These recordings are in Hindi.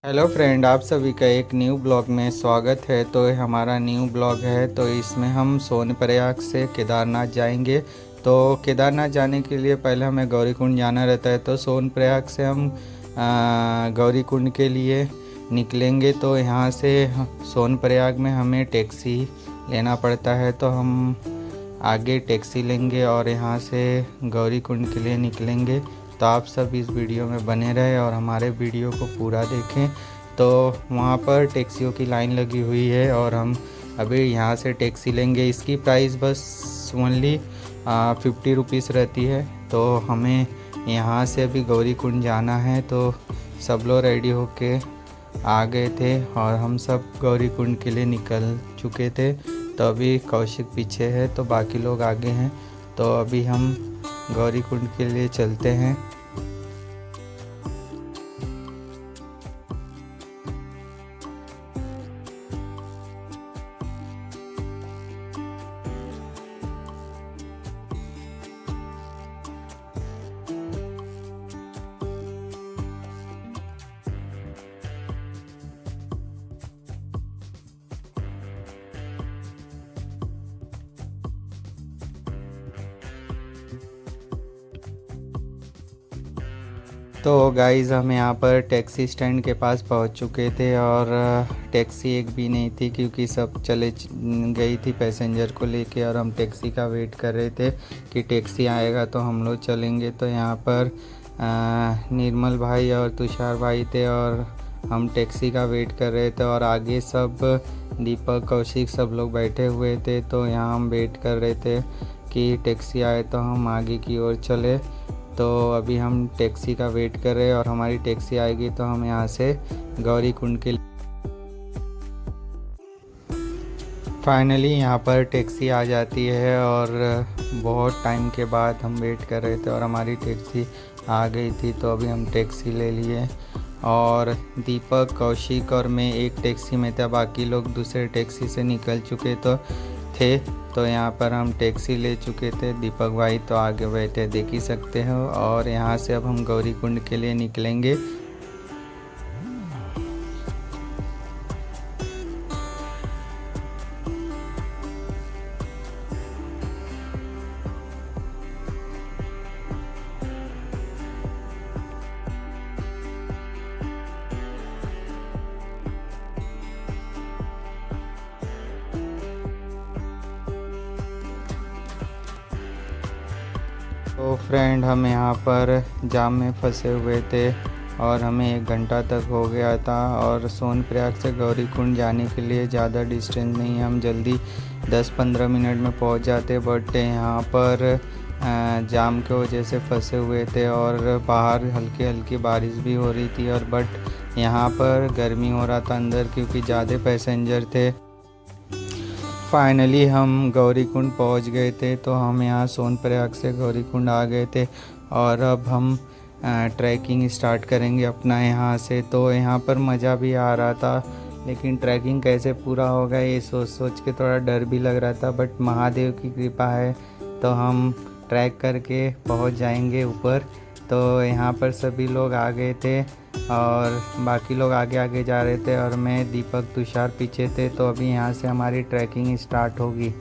हेलो फ्रेंड, आप सभी का एक न्यू ब्लॉग में स्वागत है। तो ये हमारा न्यू ब्लॉग है। तो इसमें हम सोनप्रयाग से केदारनाथ जाएंगे। तो केदारनाथ जाने के लिए पहले हमें गौरीकुंड जाना रहता है। तो सोनप्रयाग से हम गौरीकुंड के लिए निकलेंगे। तो यहाँ से सोनप्रयाग में हमें टैक्सी लेना पड़ता है। तो हम आगे टैक्सी लेंगे और यहाँ से गौरीकुंड के लिए निकलेंगे। तो आप सब इस वीडियो में बने रहे और हमारे वीडियो को पूरा देखें। तो वहाँ पर टैक्सियों की लाइन लगी हुई है और हम अभी यहाँ से टैक्सी लेंगे। इसकी प्राइस बस ओनली 50 रुपीज़ रहती है। तो हमें यहाँ से अभी गौरीकुंड जाना है। तो सब लोग रेडी होके आ गए थे और हम सब गौरीकुंड के लिए निकल चुके थे। तो अभी कौशिक पीछे है, तो बाकी लोग आगे हैं। तो अभी हम गौरीकुंड के लिए चलते हैं। तो गाइज़, हम यहाँ पर टैक्सी स्टैंड के पास पहुँच चुके थे और टैक्सी एक भी नहीं थी, क्योंकि सब चले गई थी पैसेंजर को लेके। और हम टैक्सी का वेट कर रहे थे कि टैक्सी आएगा तो हम लोग चलेंगे। तो यहाँ पर निर्मल भाई और तुषार भाई थे और हम टैक्सी का वेट कर रहे थे। और आगे सब दीपक, कौशिक सब लोग बैठे हुए थे। तो यहाँ हम वेट कर रहे थे कि टैक्सी आए तो हम आगे की ओर चले। तो अभी हम टैक्सी का वेट कर रहे हैं और हमारी टैक्सी आएगी तो हम यहाँ से गौरीकुंड के फाइनली यहाँ पर टैक्सी आ जाती है। और बहुत टाइम के बाद हम वेट कर रहे थे और हमारी टैक्सी आ गई थी। तो अभी हम टैक्सी ले लिए और दीपक, कौशिक और मैं एक टैक्सी में था, बाकी लोग दूसरे टैक्सी से निकल चुके थे। तो यहाँ पर हम टैक्सी ले चुके थे। दीपक भाई तो आगे बैठे, देख ही सकते हो। और यहाँ से अब हम गौरीकुंड के लिए निकलेंगे। तो फ्रेंड, हम यहाँ पर जाम में फंसे हुए थे और हमें 1 घंटा तक हो गया था। और सोनप्रयाग से गौरीकुंड जाने के लिए ज़्यादा डिस्टेंस नहीं है, हम जल्दी 10-15 मिनट में पहुँच जाते। बट यहाँ पर जाम के वजह से फंसे हुए थे और बाहर हल्की हल्की बारिश भी हो रही थी। और बट यहाँ पर गर्मी हो रहा था अंदर, क्योंकि ज़्यादा पैसेंजर थे। फाइनली हम गौरीकुंड पहुंच गए थे। तो हम यहाँ सोनप्रयाग से गौरीकुंड आ गए थे और अब हम ट्रैकिंग स्टार्ट करेंगे अपना यहाँ से। तो यहाँ पर मज़ा भी आ रहा था, लेकिन ट्रैकिंग कैसे पूरा होगा ये सोच सोच के थोड़ा डर भी लग रहा था। बट महादेव की कृपा है तो हम ट्रैक करके पहुँच जाएंगे ऊपर। तो यहाँ पर सभी लोग आ गए थे और बाकी लोग आगे आगे जा रहे थे और मैं, दीपक, तुषार पीछे थे। तो अभी यहाँ से हमारी ट्रैकिंग स्टार्ट होगी।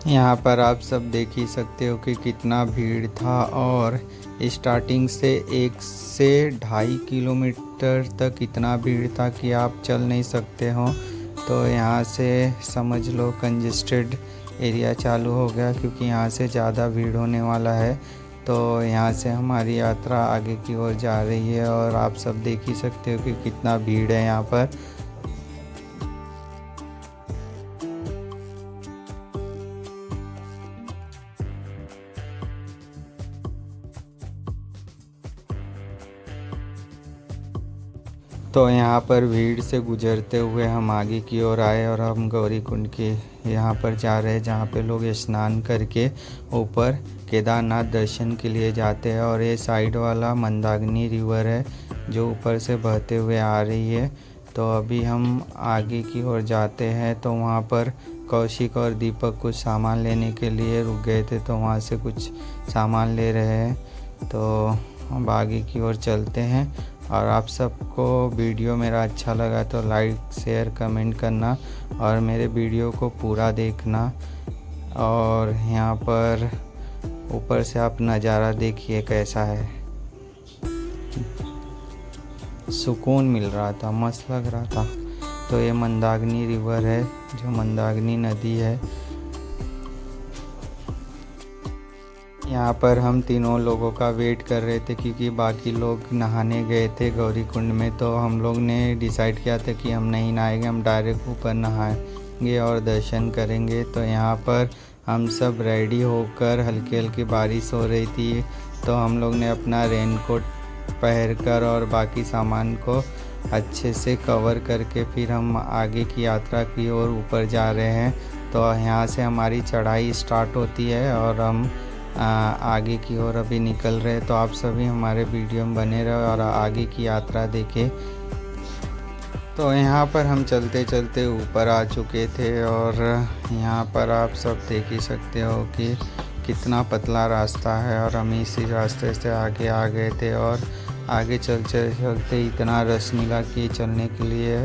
यहाँ पर आप सब देख ही सकते हो कि कितना भीड़ था। और स्टार्टिंग से 1 से 2.5 किलोमीटर तक इतना भीड़ था कि आप चल नहीं सकते हो। तो यहाँ से समझ लो कंजेस्टेड एरिया चालू हो गया, क्योंकि यहाँ से ज़्यादा भीड़ होने वाला है। तो यहाँ से हमारी यात्रा आगे की ओर जा रही है और आप सब देख ही सकते हो कि कितना भीड़ है यहाँ पर। तो यहाँ पर भीड़ से गुजरते हुए हम आगे की ओर आए और हम गौरीकुंड के यहाँ पर जा रहे हैं, जहाँ पे लोग स्नान करके ऊपर केदारनाथ दर्शन के लिए जाते हैं। और ये साइड वाला मंदाकिनी रिवर है जो ऊपर से बहते हुए आ रही है। तो अभी हम आगे की ओर जाते हैं। तो वहाँ पर कौशिक और दीपक कुछ सामान लेने के लिए रुक गए थे, तो वहाँ से कुछ सामान ले रहे हैं। तो अब आगे की ओर चलते हैं। और आप सबको वीडियो मेरा अच्छा लगा तो लाइक शेयर कमेंट करना और मेरे वीडियो को पूरा देखना। और यहाँ पर ऊपर से आप नज़ारा देखिए कैसा है, सुकून मिल रहा था, मस्त लग रहा था। तो ये मंदाकिनी रिवर है, जो मंदाकिनी नदी है। यहाँ पर हम तीनों लोगों का वेट कर रहे थे क्योंकि बाकी लोग नहाने गए थे गौरी कुंड में। तो हम लोग ने डिसाइड किया था कि हम नहीं नहाएंगे, हम डायरेक्ट ऊपर नहाएंगे और दर्शन करेंगे। तो यहाँ पर हम सब रेडी होकर, हल्की हल्की बारिश हो रही थी, तो हम लोग ने अपना रेनकोट पहनकर और बाकी सामान को अच्छे से कवर करके फिर हम आगे की यात्रा की ओर ऊपर जा रहे हैं। तो यहाँ से हमारी चढ़ाई स्टार्ट होती है और हम आगे की ओर अभी निकल रहे हैं। तो आप सभी हमारे वीडियो में बने रहे और आगे की यात्रा देखें। तो यहाँ पर हम चलते चलते ऊपर आ चुके थे और यहाँ पर आप सब देख ही सकते हो कि कितना पतला रास्ता है और हम इसी रास्ते से आगे आ गए थे। और आगे चलते चलते इतना रस मिला कि चलने के लिए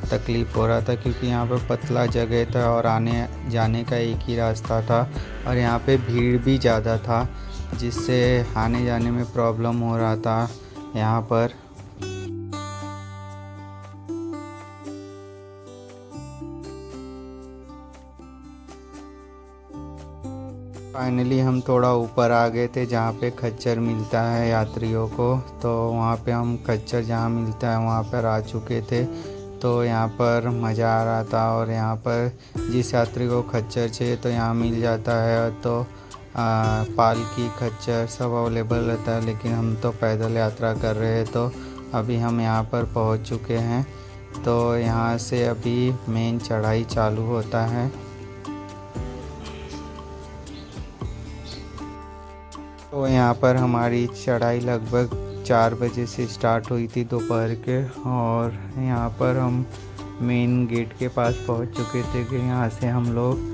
तकलीफ़ हो रहा था, क्योंकि यहाँ पे पतला जगह था और आने जाने का एक ही रास्ता था और यहाँ पे भीड़ भी ज़्यादा था, जिससे आने जाने में प्रॉब्लम हो रहा था यहाँ पर। फाइनली हम थोड़ा ऊपर आ गए थे जहाँ पे खच्चर मिलता है यात्रियों को। तो वहाँ पे हम खच्चर जहाँ मिलता है वहाँ पर आ चुके थे। तो यहाँ पर मज़ा आ रहा था और यहाँ पर जिस यात्री को खच्चर चाहिए तो यहाँ मिल जाता है। तो पालकी खच्चर सब अवेलेबल रहता है, लेकिन हम तो पैदल यात्रा कर रहे हैं। तो अभी हम यहाँ पर पहुँच चुके हैं। तो यहाँ से अभी मेन चढ़ाई चालू होता है। तो यहाँ पर हमारी चढ़ाई लगभग 4 बजे से स्टार्ट हुई थी दोपहर के, और यहाँ पर हम मेन गेट के पास पहुँच चुके थे कि यहाँ से हम लोग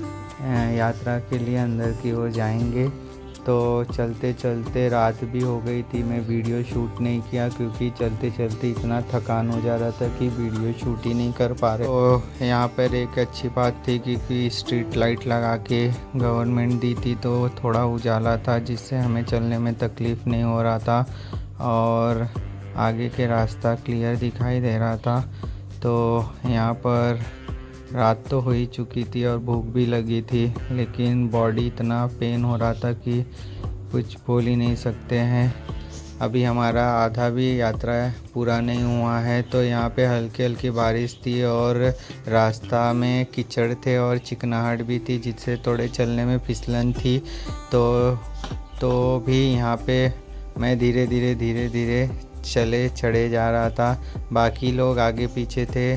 यात्रा के लिए अंदर की ओर जाएंगे। तो चलते चलते रात भी हो गई थी। मैं वीडियो शूट नहीं किया क्योंकि चलते चलते इतना थकान हो जा रहा था कि वीडियो शूट ही नहीं कर पा रहे। तो यहाँ पर एक अच्छी बात थी कि स्ट्रीट लाइट लगा के गवर्नमेंट दी थी, तो थोड़ा उजाला था जिससे हमें चलने में तकलीफ़ नहीं हो रहा था और आगे के रास्ता क्लियर दिखाई दे रहा था। तो यहाँ पर रात तो हो ही चुकी थी और भूख भी लगी थी, लेकिन बॉडी इतना पेन हो रहा था कि कुछ बोल ही नहीं सकते हैं। अभी हमारा आधा भी यात्रा पूरा नहीं हुआ है। तो यहाँ पे हल्की हल्की बारिश थी और रास्ता में कीचड़ थे और चिकनाहट भी थी, जिससे थोड़े चलने में फिसलन थी। तो भी यहाँ पे मैं धीरे धीरे चढ़े जा रहा था। बाकी लोग आगे पीछे थे।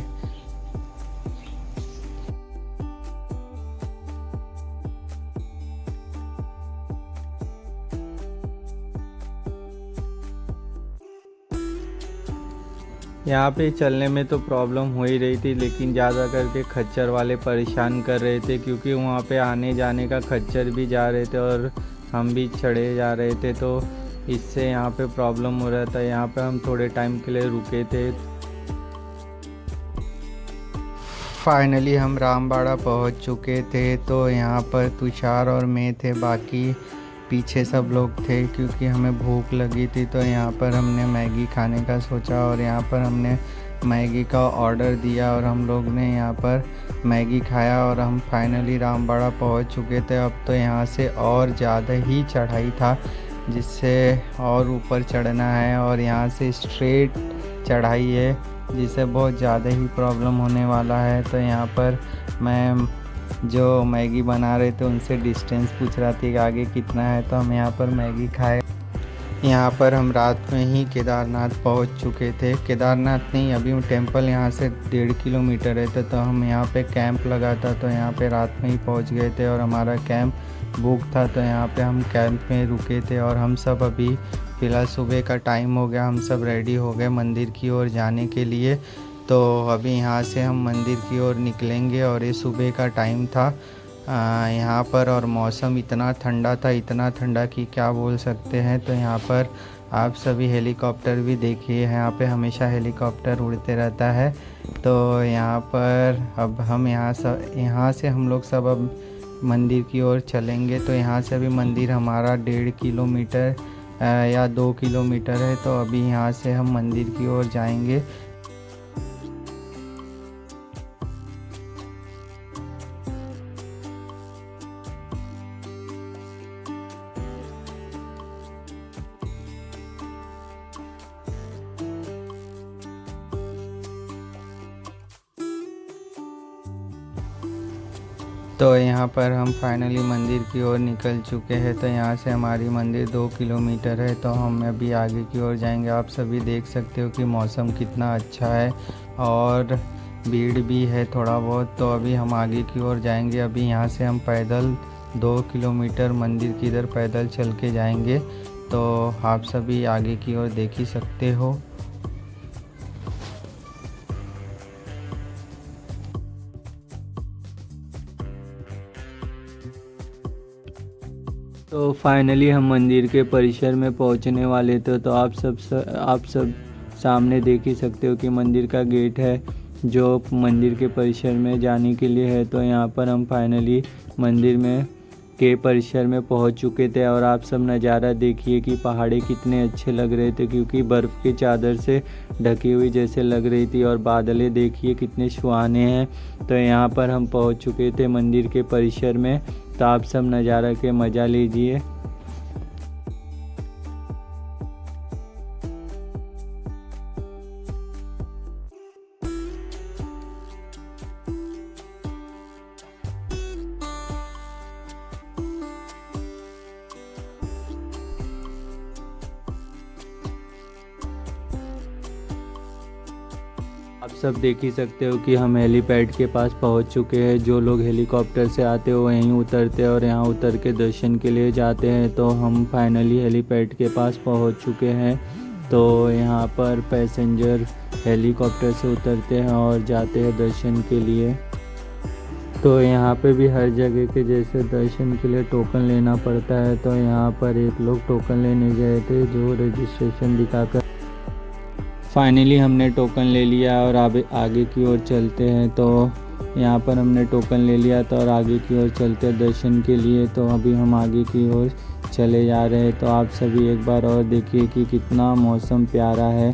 यहाँ पे चलने में तो प्रॉब्लम हो ही रही थी, लेकिन ज़्यादा करके खच्चर वाले परेशान कर रहे थे, क्योंकि वहाँ पे आने जाने का खच्चर भी जा रहे थे और हम भी चढ़े जा रहे थे। तो इससे यहाँ पे प्रॉब्लम हो रहा था। यहाँ पे हम थोड़े टाइम के लिए रुके थे। फाइनली हम रामबाड़ा पहुँच चुके थे। तो यहाँ पर तुषार और मैं थे, बाकी पीछे सब लोग थे क्योंकि हमें भूख लगी थी। तो यहाँ पर हमने मैगी खाने का सोचा और यहाँ पर हमने मैगी का ऑर्डर दिया और हम लोग ने यहाँ पर मैगी खाया और हम फाइनली रामबाड़ा पहुँच चुके थे। अब तो यहाँ से और ज़्यादा ही चढ़ाई था, जिससे और ऊपर चढ़ना है और यहाँ से स्ट्रेट चढ़ाई है, जिससे बहुत ज़्यादा ही प्रॉब्लम होने वाला है। तो यहाँ पर मैं जो मैगी बना रहे थे उनसे डिस्टेंस पूछ रहा थी कि आगे कितना है। तो हम यहाँ पर मैगी खाए। यहाँ पर हम रात में ही केदारनाथ पहुँच चुके थे। केदारनाथ नहीं, अभी टेम्पल यहाँ से 1.5 किलोमीटर है। तो हम यहाँ पे कैंप लगा था, तो यहाँ पे रात में ही पहुँच गए थे और हमारा कैंप बुक था। तो यहाँ पे हम कैंप में रुके थे और हम सब अभी फ़िलहाल सुबह का टाइम हो गया, हम सब रेडी हो गए मंदिर की ओर जाने के लिए। तो अभी यहाँ से हम मंदिर की ओर निकलेंगे और ये सुबह का टाइम था यहाँ पर, और मौसम इतना ठंडा कि क्या बोल सकते हैं। तो यहाँ पर आप सभी हेलीकॉप्टर भी देखिए, यहाँ पे हमेशा हेलीकॉप्टर उड़ते रहता है। तो यहाँ पर अब हम यहाँ से हम लोग सब अब मंदिर की ओर चलेंगे। तो यहाँ से अभी मंदिर हमारा 1.5 किलोमीटर या 2 किलोमीटर है। तो अभी यहाँ से हम मंदिर की ओर जाएंगे। तो यहाँ पर हम फाइनली मंदिर की ओर निकल चुके हैं। तो यहाँ से हमारी मंदिर 2 किलोमीटर है। तो हम अभी आगे की ओर जाएंगे। आप सभी देख सकते हो कि मौसम कितना अच्छा है और भीड़ भी है थोड़ा बहुत। तो अभी हम आगे की ओर जाएंगे। अभी यहाँ से हम पैदल 2 किलोमीटर मंदिर की इधर पैदल चल के जाएंगे। तो आप सभी आगे की ओर देख ही सकते हो। तो फाइनली हम मंदिर के परिसर में पहुंचने वाले थे। तो आप सब सामने देख ही सकते हो कि मंदिर का गेट है जो मंदिर के परिसर में जाने के लिए है। तो यहाँ पर हम फाइनली मंदिर में के परिसर में पहुंच चुके थे। और आप सब नज़ारा देखिए कि पहाड़े कितने अच्छे लग रहे थे, क्योंकि बर्फ़ की चादर से ढकी हुई जैसे लग रही थी। और बादलें देखिए कितने सुहाने हैं। तो यहाँ पर हम पहुंच चुके थे मंदिर के परिसर में। तो आप सब नज़ारा के मज़ा लीजिए। आप सब देख ही सकते हो कि हम हेलीपैड के पास पहुंच चुके हैं। जो लोग हेलीकॉप्टर से आते हो वहीं उतरते हैं और यहाँ उतर के दर्शन के लिए जाते हैं। तो हम फाइनली हेलीपैड के पास पहुंच चुके हैं। तो यहाँ पर पैसेंजर हेलीकॉप्टर से उतरते हैं और जाते हैं दर्शन के लिए। तो यहाँ पे भी हर जगह के जैसे दर्शन के लिए टोकन लेना पड़ता है। तो यहाँ पर एक लोग टोकन लेने गए थे जो रजिस्ट्रेशन दिखाकर फाइनली हमने टोकन ले लिया और आगे की ओर चलते हैं। तो यहाँ पर हमने टोकन ले लिया था और आगे की ओर चलते हैं दर्शन के लिए। तो अभी हम आगे की ओर चले जा रहे हैं। तो आप सभी एक बार और देखिए कि कितना मौसम प्यारा है।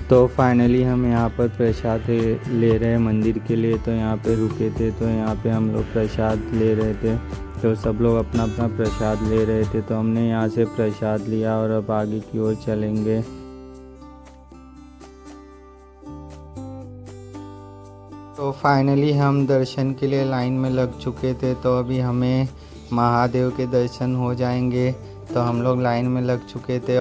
तो फाइनली हम यहाँ पर प्रसाद ले रहे हैं मंदिर के लिए। तो यहाँ पे रुके थे, तो यहाँ पे हम लोग प्रसाद ले रहे थे। तो सब लोग अपना अपना प्रसाद ले रहे थे। तो हमने यहाँ से प्रसाद लिया और अब आगे की ओर चलेंगे। तो फाइनली हम दर्शन के लिए लाइन में लग चुके थे। तो अभी हमें महादेव के दर्शन हो जाएंगे। तो हम लोग लाइन में लग चुके थे।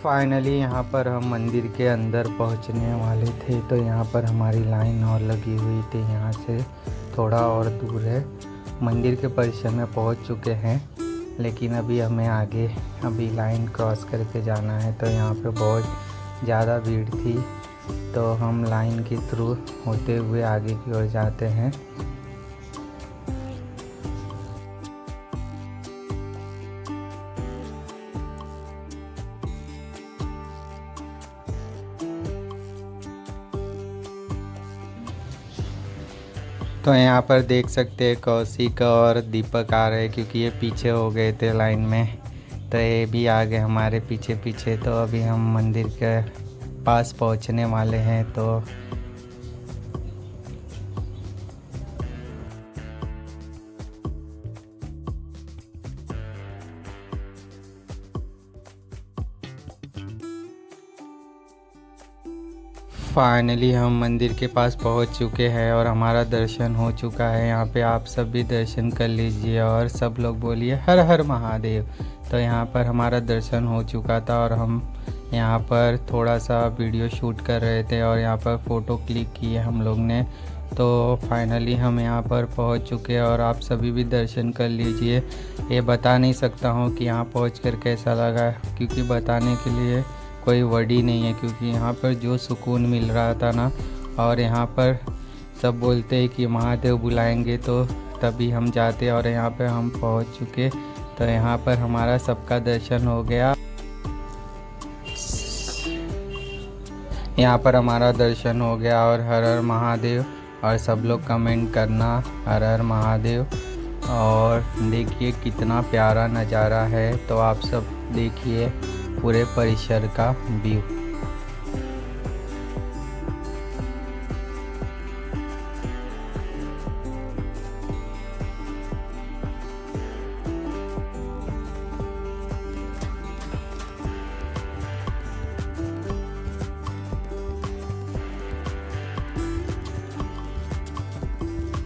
फाइनली यहाँ पर हम मंदिर के अंदर पहुँचने वाले थे। तो यहाँ पर हमारी लाइन और लगी हुई थी। यहाँ से थोड़ा और दूर है, मंदिर के परिसर में पहुँच चुके हैं। लेकिन अभी हमें आगे अभी लाइन क्रॉस करके जाना है। तो यहाँ पे बहुत ज़्यादा भीड़ थी। तो हम लाइन के थ्रू होते हुए आगे की ओर जाते हैं। तो यहाँ पर देख सकते हैं कौशिक और दीपक आ रहे हैं, क्योंकि ये पीछे हो गए थे लाइन में। तो ये भी आ गए हमारे पीछे पीछे। तो अभी हम मंदिर के पास पहुँचने वाले हैं। फाइनली हम मंदिर के पास पहुंच चुके हैं और हमारा दर्शन हो चुका है। यहाँ पे आप सब भी दर्शन कर लीजिए और सब लोग बोलिए हर हर महादेव। तो यहाँ पर हमारा दर्शन हो चुका था और हम यहाँ पर थोड़ा सा वीडियो शूट कर रहे थे और यहाँ पर फ़ोटो क्लिक किए हम लोग ने। तो फाइनली हम यहाँ पर पहुँच चुके हैं और आप सभी भी दर्शन कर लीजिए। ये बता नहीं सकता हूँ कि यहाँ पहुँचकर कैसा लगा, क्योंकि बताने के लिए कोई वर्ड ही नहीं है, क्योंकि यहाँ पर जो सुकून मिल रहा था ना, और यहाँ पर सब बोलते हैं कि महादेव बुलाएंगे तो तभी हम जाते, और यहाँ पर हम पहुँच चुके। तो यहाँ पर हमारा सबका दर्शन हो गया। यहाँ पर हमारा दर्शन हो गया और हर हर महादेव। और सब लोग कमेंट करना हर हर महादेव। और देखिए कितना प्यारा नज़ारा है। तो आप सब देखिए पूरे परिसर का व्यू।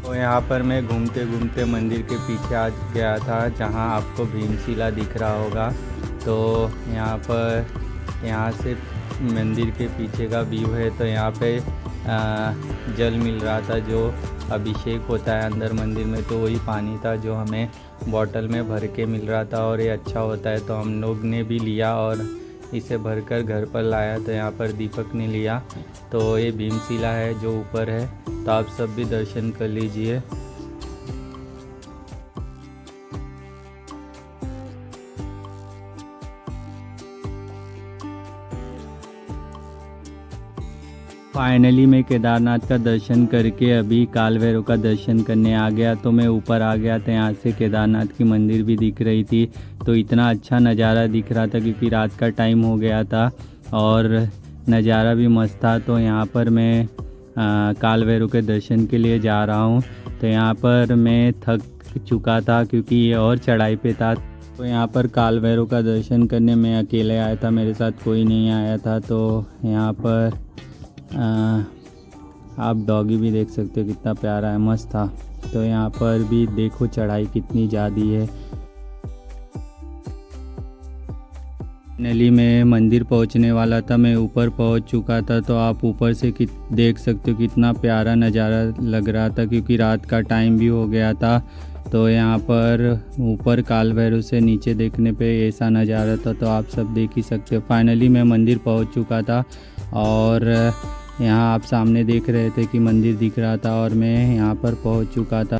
तो यहाँ पर मैं घूमते घूमते मंदिर के पीछे आ गया था, जहाँ आपको भीमशिला दिख रहा होगा। तो यहाँ से मंदिर के पीछे का व्यू है। तो यहाँ पे जल मिल रहा था, जो अभिषेक होता है अंदर मंदिर में, तो वही पानी था जो हमें बॉटल में भर के मिल रहा था और ये अच्छा होता है। तो हम लोग ने भी लिया और इसे भरकर घर पर लाया। तो यहाँ पर दीपक ने लिया। तो ये भीमशिला है जो ऊपर है। तो आप सब भी दर्शन कर लीजिए। फाइनली मैं केदारनाथ का दर्शन करके अभी काल भैरव का दर्शन करने आ गया। तो मैं ऊपर आ गया था, यहाँ से केदारनाथ की मंदिर भी दिख रही थी। तो इतना अच्छा नज़ारा दिख रहा था, क्योंकि रात का टाइम हो गया था और नज़ारा भी मस्त था। तो यहाँ पर मैं काल भैरव के दर्शन के लिए जा रहा हूँ। तो यहाँ पर मैं थक चुका था, क्योंकि ये और चढ़ाई पे था। तो यहाँ पर काल भैरव का दर्शन करने मैं अकेले आया था, मेरे साथ कोई नहीं आया था। तो यहाँ पर आप डॉगी भी देख सकते हो, कितना प्यारा है, मस्त था। तो यहाँ पर भी देखो चढ़ाई कितनी ज़्यादा है। फाइनली मैं मंदिर पहुँचने वाला था, मैं ऊपर पहुँच चुका था। तो आप ऊपर से देख सकते हो कितना प्यारा नज़ारा लग रहा था, क्योंकि रात का टाइम भी हो गया था। तो यहाँ पर ऊपर काल भैरव से नीचे देखने पे ऐसा नज़ारा था। तो आप सब देख ही सकते हो। फाइनली मैं मंदिर पहुँच चुका था और यहाँ आप सामने देख रहे थे कि मंदिर दिख रहा था और मैं यहाँ पर पहुँच चुका था।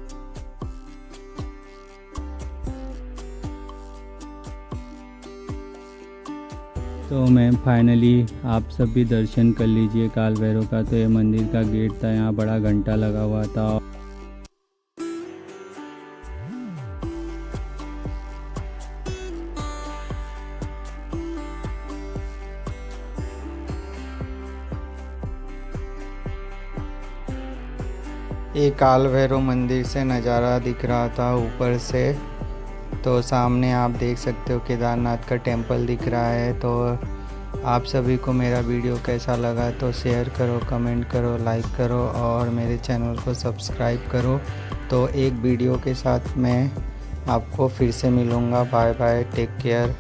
तो मैं फाइनली आप सब भी दर्शन कर लीजिए काल भैरव का। तो ये मंदिर का गेट था, यहाँ बड़ा घंटा लगा हुआ था। ये काल भैरव मंदिर से नज़ारा दिख रहा था ऊपर से। तो सामने आप देख सकते हो केदारनाथ का टेंपल दिख रहा है। तो आप सभी को मेरा वीडियो कैसा लगा तो शेयर करो, कमेंट करो, लाइक करो और मेरे चैनल को सब्सक्राइब करो। तो एक वीडियो के साथ मैं आपको फिर से मिलूँगा। Bye bye, take care.